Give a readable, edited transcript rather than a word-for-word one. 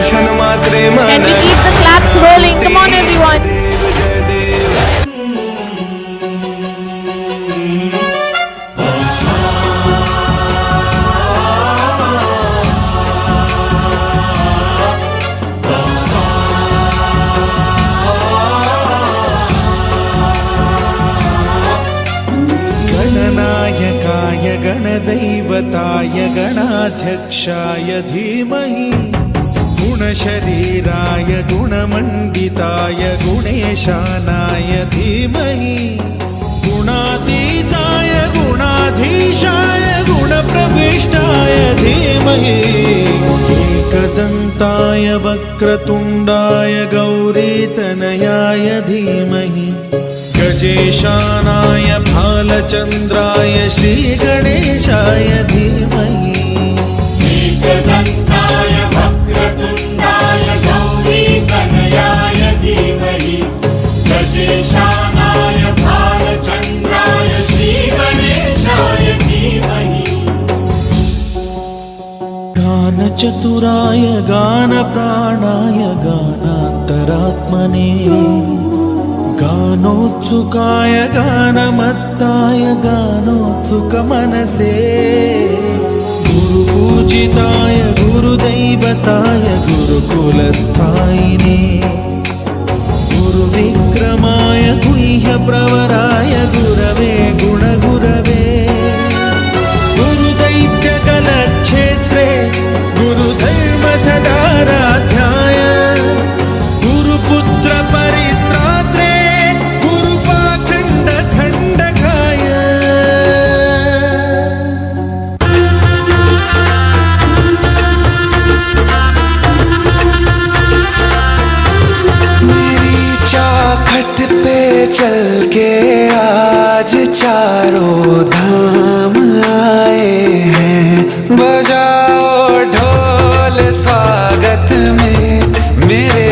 Darshan Mhatre Can we keep the claps rolling? Come on, everyone. गणनायकाय गणदैवताय गणाध्यक्षाय धीमहि गुणशरीराय गुणमण्डिताय गुणेशानाय धीमहि गुणातीताय गुणाधीशाय गुणप्रविष्टाय धीमहि एकदन्ताय वक्रतुण्डाय गौरीतनयाय धीमहि गजेशानाय भालचन्द्राय श्रीगणेशाय धीमहि एकदन्ताय वक्रतुण्डाय गौरीतनयाय धीमहि गजेशानाय भालचन्द्राय श्रीगणेशाय धीमहि गानचतुराय गानप्राणाय गानान्तरात्मने गानोत्सुकाय गानमत्ताय गानोत्सुकमनसे गुरुपूजिताय गुरुदैवताय गुरुकुलस्थायिने गुरुविक्रमाय गुह्यप्रवराय गुरवे गुणगुरवे गुरुदैत्यकलक्षेत्रे गुरुधर्मसदाराध्याय गुरुपुत्र परित्रात्रे गुरुपाखण्ड खण्डकाय मेरी चौखट पे चल के आज चारों धाम आए हैं। बजाओ ढोल स्वागत में मेरे